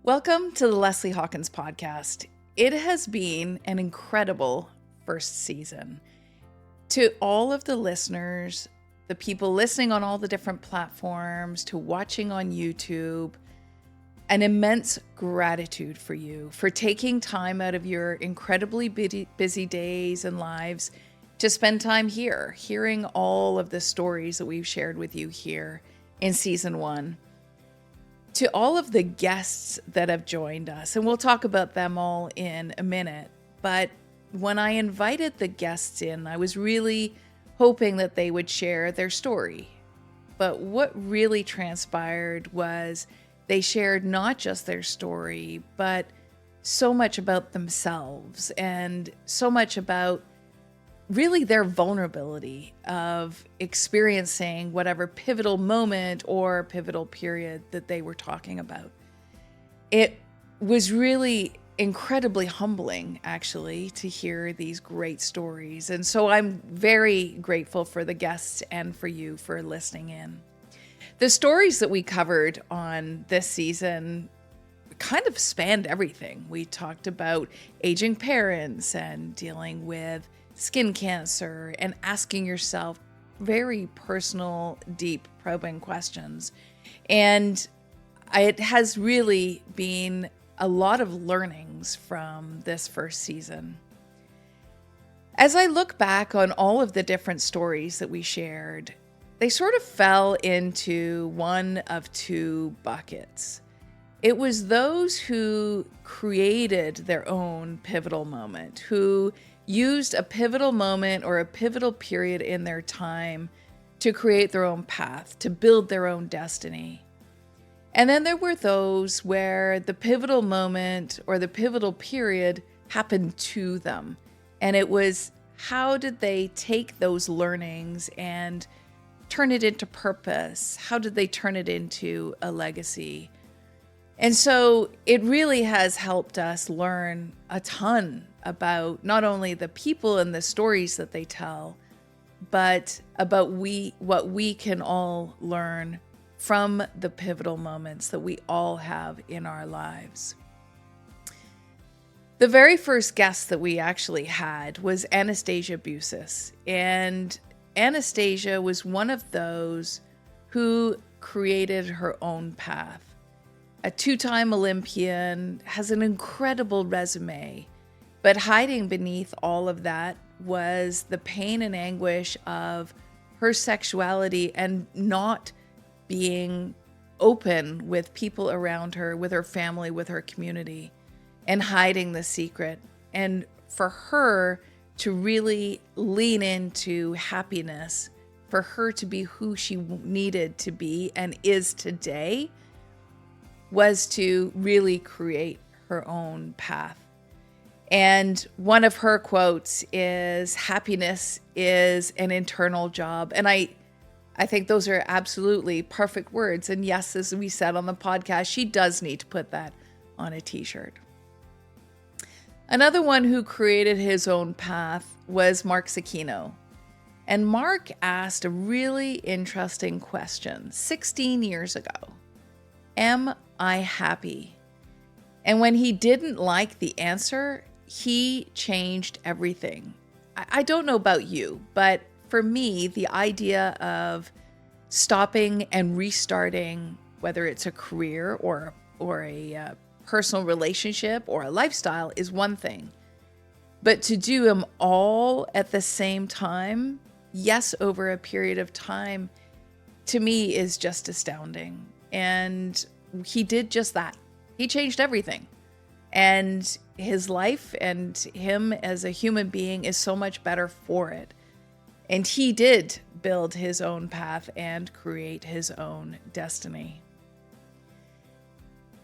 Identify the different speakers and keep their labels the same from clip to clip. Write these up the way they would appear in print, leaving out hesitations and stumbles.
Speaker 1: Welcome to the Lesley Hawkins podcast. It has been an incredible first season. To all of the listeners, the people listening on all the different platforms, to watching on YouTube, an immense gratitude for you for taking time out of your incredibly busy days and lives to spend time here, hearing all of the stories that we've shared with you here in season 1. To all of the guests that have joined us, and we'll talk about them all in a minute, but when I invited the guests in, I was really hoping that they would share their story. But what really transpired was they shared not just their story, but so much about themselves and so much about really their vulnerability of experiencing whatever pivotal moment or pivotal period that they were talking about. It was really incredibly humbling, actually, to hear these great stories. And so I'm very grateful for the guests and for you for listening in. The stories that we covered on this season kind of spanned everything. We talked about aging parents and dealing with skin cancer and asking yourself very personal, deep, probing questions. And it has really been a lot of learnings from this first season. As I look back on all of the different stories that we shared, they sort of fell into one of two buckets. It was those who created their own pivotal moment, who used a pivotal moment or a pivotal period in their time to create their own path, to build their own destiny. And then there were those where the pivotal moment or the pivotal period happened to them. And it was, how did they take those learnings and turn it into purpose? How did they turn it into a legacy? And so it really has helped us learn a ton about not only the people and the stories that they tell, but about what we can all learn from the pivotal moments that we all have in our lives. The very first guest that we actually had was Anastasia Busis. And Anastasia was one of those who created her own path. A 2-time Olympian, has an incredible resume, but hiding beneath all of that was the pain and anguish of her sexuality and not being open with people around her, with her family, with her community, and hiding the secret. And for her to really lean into happiness, for her to be who she needed to be and is today, was to really create her own path. And one of her quotes is, "Happiness is an internal job." And I think those are absolutely perfect words. And yes, as we said on the podcast, she does need to put that on a t-shirt. Another one who created his own path was Mark Zecchino. And Mark asked a really interesting question 16 years ago. Am I happy? And when he didn't like the answer, he changed everything. I don't know about you, but for me, the idea of stopping and restarting, whether it's a career or a personal relationship or a lifestyle, is one thing. But to do them all at the same time, yes, over a period of time, to me is just astounding. And he did just that. He changed everything. And his life and him as a human being is so much better for it. And he did build his own path and create his own destiny.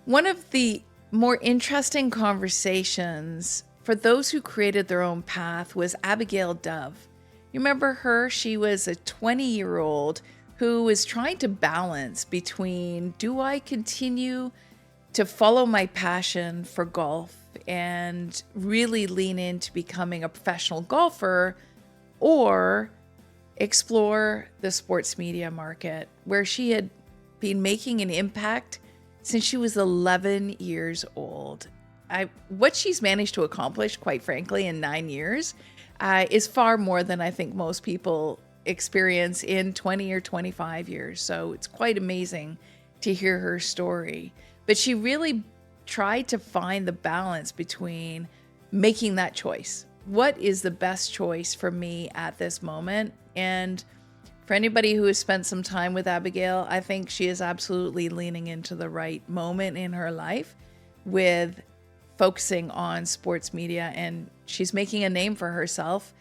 Speaker 1: One of the more interesting conversations for those who created their own path was Abigail Dove. You remember her? She was a 20-year-old who was trying to balance between, do I continue to follow my passion for golf and really lean into becoming a professional golfer, or explore the sports media market, where she had been making an impact since she was 11 years old. What she's managed to accomplish, quite frankly, in 9 years is far more than I think most people experience in 20 or 25 years. So it's quite amazing to hear her story. But she really tried to find the balance between making that choice. What is the best choice for me at this moment? And for anybody who has spent some time with Abigail, I think she is absolutely leaning into the right moment in her life with focusing on sports media, and she's making a name for herself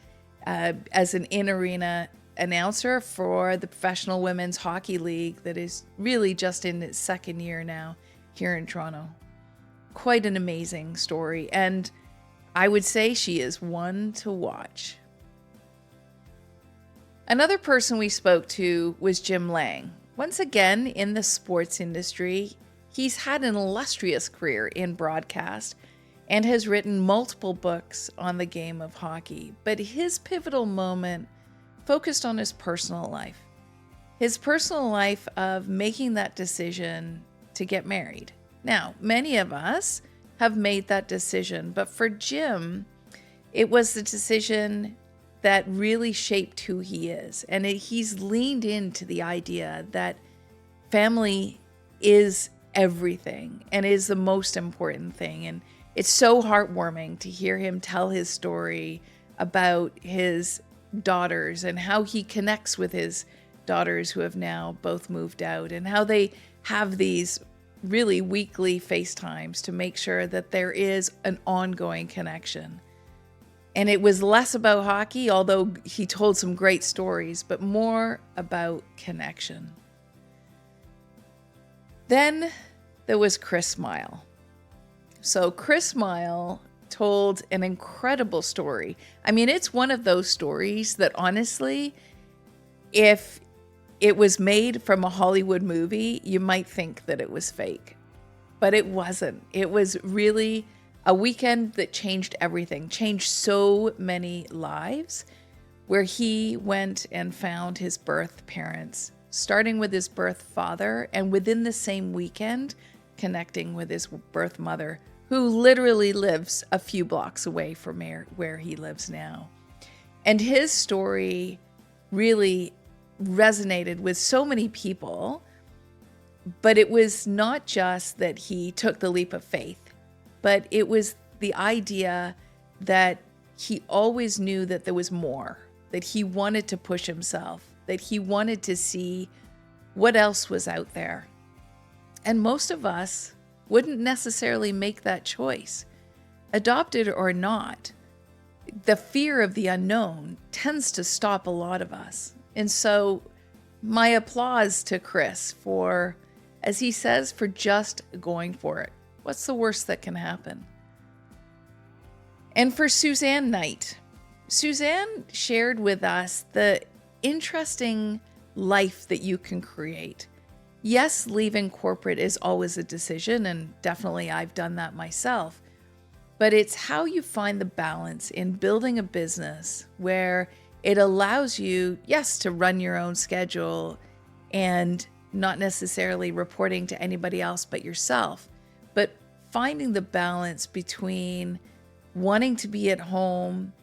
Speaker 1: as an in-arena announcer for the Professional Women's Hockey League that is really just in its second year now here in Toronto. Quite an amazing story, and I would say she is one to watch. Another person we spoke to was Jim Lang. Once again, in the sports industry, he's had an illustrious career in broadcast and has written multiple books on the game of hockey. But his pivotal moment focused on his personal life. His personal life of making that decision to get married. Now, many of us have made that decision, but for Jim, it was the decision that really shaped who he is. And he's leaned into the idea that family is everything and is the most important thing. And it's so heartwarming to hear him tell his story about his daughters and how he connects with his daughters who have now both moved out, and how they have these really weekly FaceTimes to make sure that there is an ongoing connection. And it was less about hockey, although he told some great stories, but more about connection. Then there was Chris Smile. So Chris Smile told an incredible story. I mean, it's one of those stories that honestly, if it was made from a Hollywood movie, you might think that it was fake. But it wasn't. It was really a weekend that changed everything, changed so many lives, where he went and found his birth parents, starting with his birth father, and within the same weekend, connecting with his birth mother, who literally lives a few blocks away from where he lives now. And his story really resonated with so many people, but it was not just that he took the leap of faith, but it was the idea that he always knew that there was more, that he wanted to push himself, that he wanted to see what else was out there. And most of us wouldn't necessarily make that choice. Adopted or not, the fear of the unknown tends to stop a lot of us. And so my applause to Chris for, as he says, for just going for it. What's the worst that can happen? And for Suzanne Knight, Suzanne shared with us the interesting life that you can create. Yes, leaving corporate is always a decision, and definitely I've done that myself. But it's how you find the balance in building a business where it allows you, yes, to run your own schedule and not necessarily reporting to anybody else but yourself, but finding the balance between wanting to be at home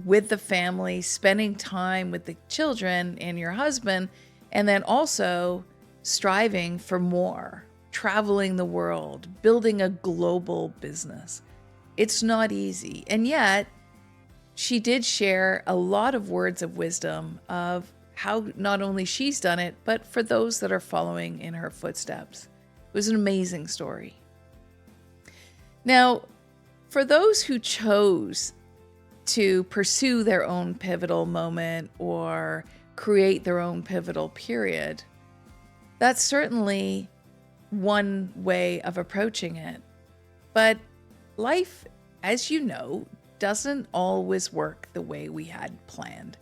Speaker 1: with the family, spending time with the children and your husband, and then also striving for more, traveling the world, building a global business. It's not easy. And yet, she did share a lot of words of wisdom of how not only she's done it, but for those that are following in her footsteps. It was an amazing story. Now, for those who chose to pursue their own pivotal moment or create their own pivotal period, that's certainly one way of approaching it. But life, as you know, doesn't always work the way we had planned.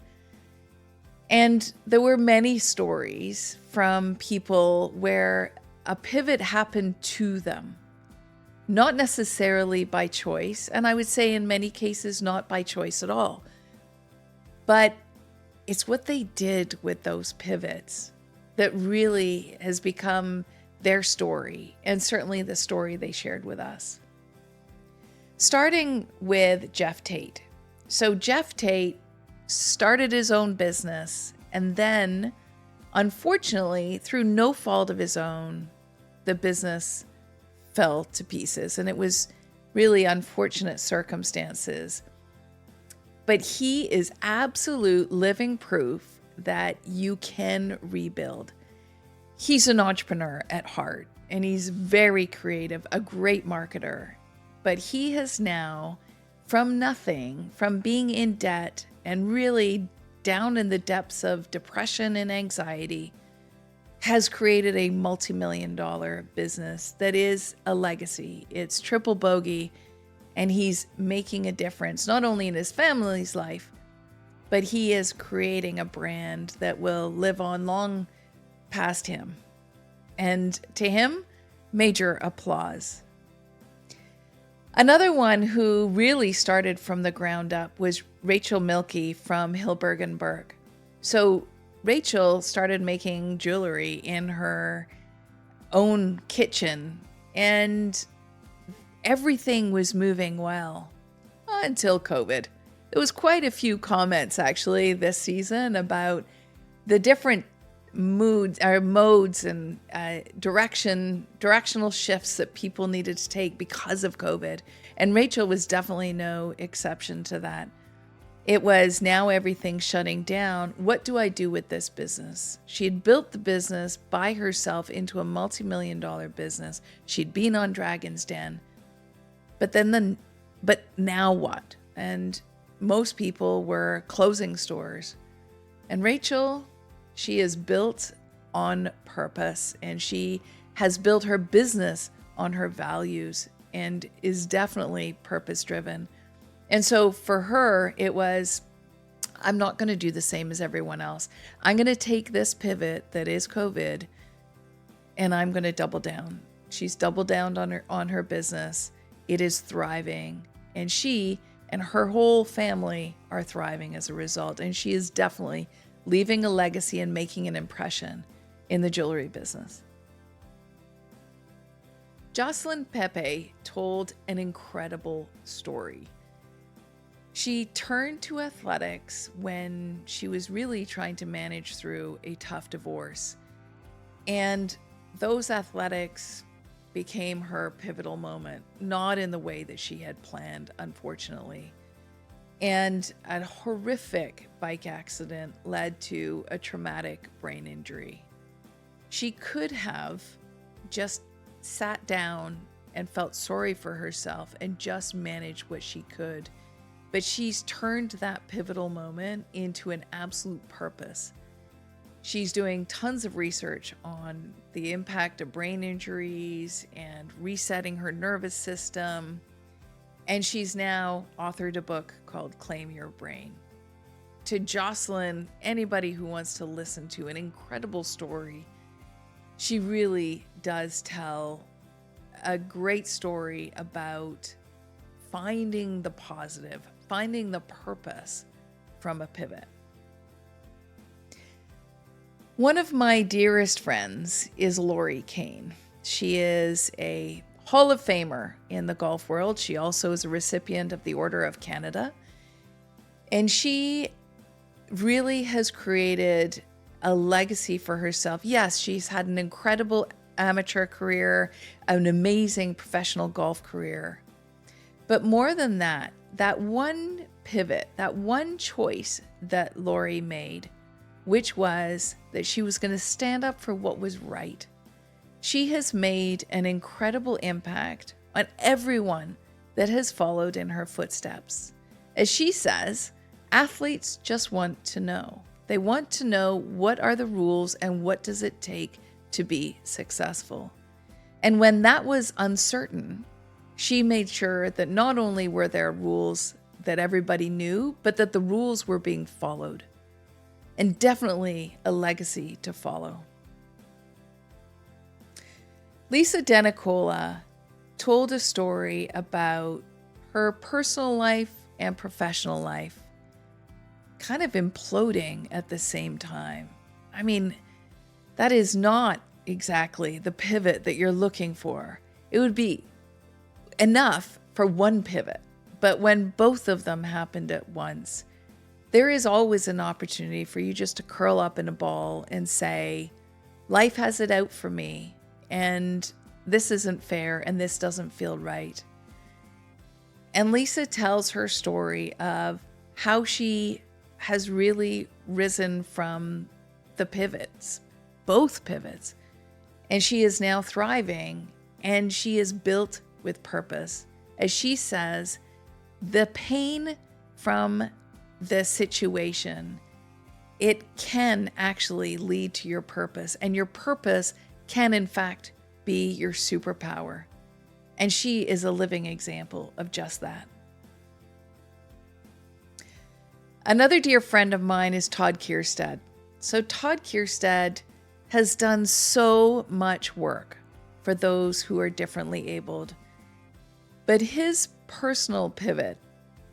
Speaker 1: And there were many stories from people where a pivot happened to them, not necessarily by choice, and I would say in many cases not by choice at all. But it's what they did with those pivots that really has become their story, and certainly the story they shared with us. Starting with Jeff Tate. So Jeff Tate started his own business, and then, unfortunately, through no fault of his own, the business fell to pieces, and it was really unfortunate circumstances. But he is absolute living proof that you can rebuild. He's an entrepreneur at heart, and he's very creative, a great marketer. But he has now, from nothing, from being in debt and really down in the depths of depression and anxiety, has created a multi-million-dollar business that is a legacy. It's triple bogey, and he's making a difference, not only in his family's life, but he is creating a brand that will live on long past him. And to him, major applause. Another one who really started from the ground up was Rachel Milkey from Hilberg and Berg. So Rachel started making jewelry in her own kitchen, and everything was moving well until COVID. There was quite a few comments actually this season about the different modes and directional shifts that people needed to take because of COVID. And Rachel was definitely no exception to that. It was now everything shutting down. What do I do with this business? She had built the business by herself into a multi-million-dollar business. She'd been on Dragon's Den. But now what? And most people were closing stores. And Rachel, she is built on purpose, and she has built her business on her values and is definitely purpose-driven. And so for her, it was, I'm not going to do the same as everyone else. I'm going to take this pivot that is COVID, and I'm going to double down. She's doubled down on her business. It is thriving, and she and her whole family are thriving as a result. And she is definitely leaving a legacy and making an impression in the jewelry business. Jocelyn Pepe told an incredible story. She turned to athletics when she was really trying to manage through a tough divorce. And those athletics became her pivotal moment, not in the way that she had planned, unfortunately. And a horrific bike accident led to a traumatic brain injury. She could have just sat down and felt sorry for herself and just managed what she could. But she's turned that pivotal moment into an absolute purpose. She's doing tons of research on the impact of brain injuries and resetting her nervous system. And she's now authored a book called Claim Your Brain. To Jocelyn, anybody who wants to listen to an incredible story, she really does tell a great story about finding the positive, finding the purpose from a pivot. One of my dearest friends is Lori Kane. She is a Hall of Famer in the golf world. She also is a recipient of the Order of Canada. And she really has created a legacy for herself. Yes, she's had an incredible amateur career, an amazing professional golf career. But more than that, that one pivot, that one choice that Lori made, which was that she was going to stand up for what was right. She has made an incredible impact on everyone that has followed in her footsteps. As she says, athletes just want to know. They want to know what are the rules and what does it take to be successful. And when that was uncertain, she made sure that not only were there rules that everybody knew, but that the rules were being followed. And definitely a legacy to follow. Lisa Denicola told a story about her personal life and professional life kind of imploding at the same time. I mean, that is not exactly the pivot that you're looking for. It would be enough for one pivot. But when both of them happened at once, there is always an opportunity for you just to curl up in a ball and say, life has it out for me, and this isn't fair, and this doesn't feel right. And Lisa tells her story of how she has really risen from the pivots, both pivots, and she is now thriving, and she is built with purpose. As she says, the pain from the situation, it can actually lead to your purpose, and your purpose can in fact be your superpower. And she is a living example of just that. Another dear friend of mine is Todd Kierstead. So Todd Kierstead has done so much work for those who are differently abled, but his personal pivot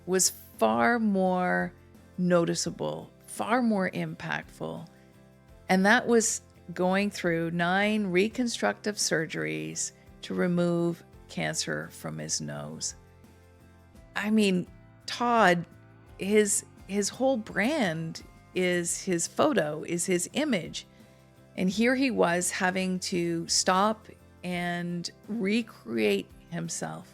Speaker 1: was far more noticeable, far more impactful. And that was going through 9 reconstructive surgeries to remove cancer from his nose. I mean, Todd, his whole brand is his photo, is his image. And here he was having to stop and recreate himself.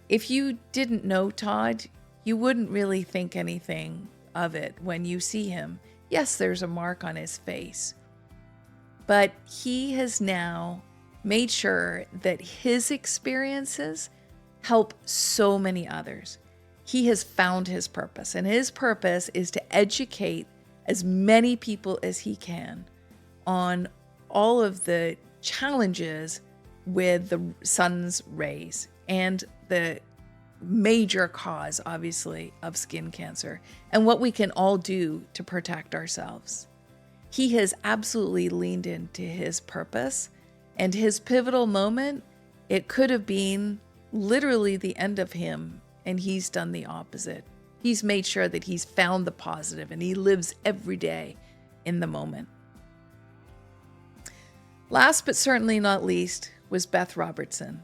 Speaker 1: If you didn't know Todd, you wouldn't really think anything of it when you see him. Yes, there's a mark on his face, but he has now made sure that his experiences help so many others. He has found his purpose, and his purpose is to educate as many people as he can on all of the challenges with the sun's rays and the major cause, obviously, of skin cancer, and what we can all do to protect ourselves. He has absolutely leaned into his purpose, and his pivotal moment, it could have been literally the end of him, and he's done the opposite. He's made sure that he's found the positive, and he lives every day in the moment. Last but certainly not least was Beth Robertson.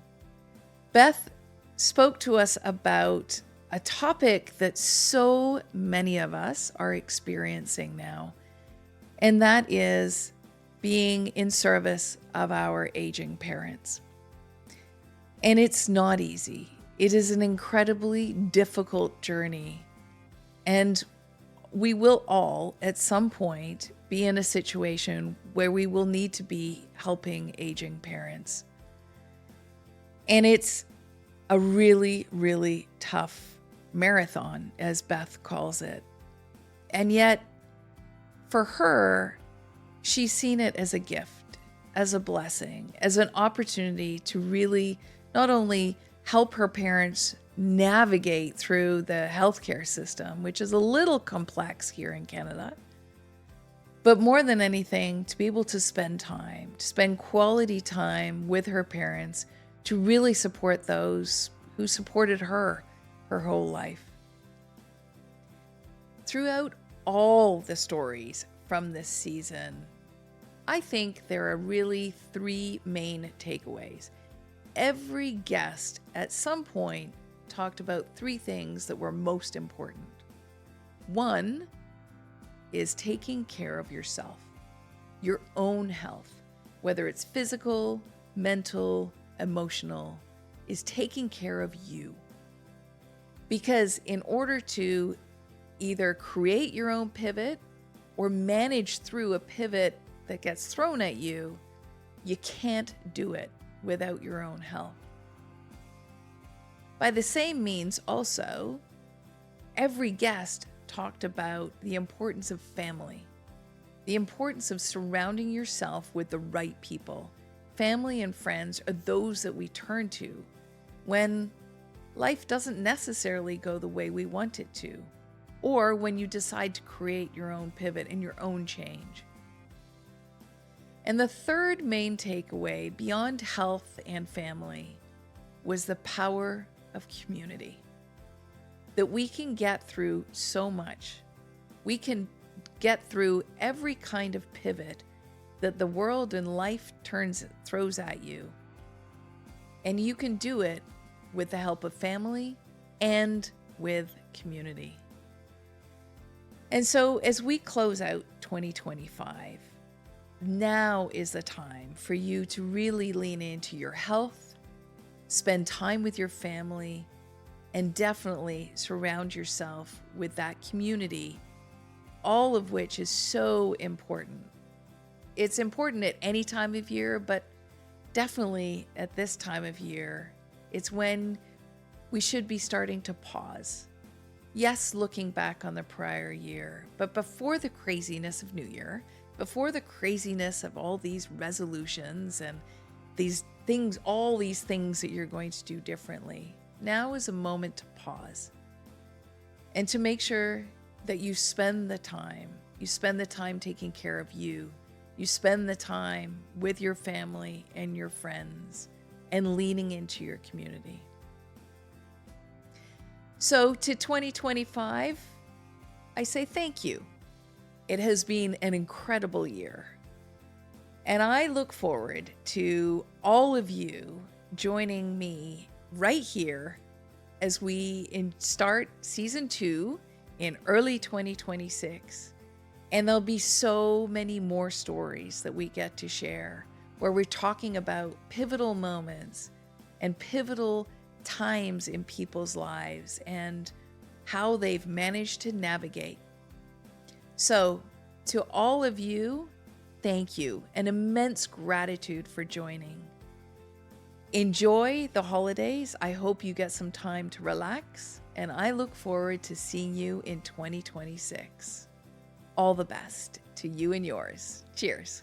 Speaker 1: Beth spoke to us about a topic that so many of us are experiencing now, and that is being in service of our aging parents. And it's not easy. It is an incredibly difficult journey, and we will all at some point be in a situation where we will need to be helping aging parents. And it's a really, really tough marathon, as Beth calls it. And yet, for her, she's seen it as a gift, as a blessing, as an opportunity to really not only help her parents navigate through the healthcare system, which is a little complex here in Canada, but more than anything, to be able to spend time, to spend quality time with her parents, to really support those who supported her whole life. Throughout all the stories from this season, I think there are really 3 main takeaways. Every guest at some point talked about 3 things that were most important. 1 is taking care of yourself, your own health, whether it's physical, mental, emotional, is taking care of you. Because in order to either create your own pivot or manage through a pivot that gets thrown at you, you can't do it without your own health. By the same means also, every guest talked about the importance of family, the importance of surrounding yourself with the right people. Family and friends are those that we turn to when life doesn't necessarily go the way we want it to, or when you decide to create your own pivot and your own change. And the third main takeaway, beyond health and family, was the power of community. That we can get through so much. We can get through every kind of pivot that the world and life throws at you. And you can do it with the help of family and with community. And so as we close out 2025, now is the time for you to really lean into your health, spend time with your family, and definitely surround yourself with that community, all of which is so important. It's important at any time of year, but definitely at this time of year, it's when we should be starting to pause. Yes, looking back on the prior year, but before the craziness of New Year, before the craziness of all these resolutions and these things, all these things that you're going to do differently, now is a moment to pause and to make sure that you spend the time taking care of you. You spend the time with your family and your friends and leaning into your community. So to 2025, I say thank you. It has been an incredible year. And I look forward to all of you joining me right here as we start season 2 in early 2026. And there'll be so many more stories that we get to share where we're talking about pivotal moments and pivotal times in people's lives and how they've managed to navigate. So to all of you, thank you. An immense gratitude for joining. Enjoy the holidays. I hope you get some time to relax, and I look forward to seeing you in 2026. All the best to you and yours. Cheers.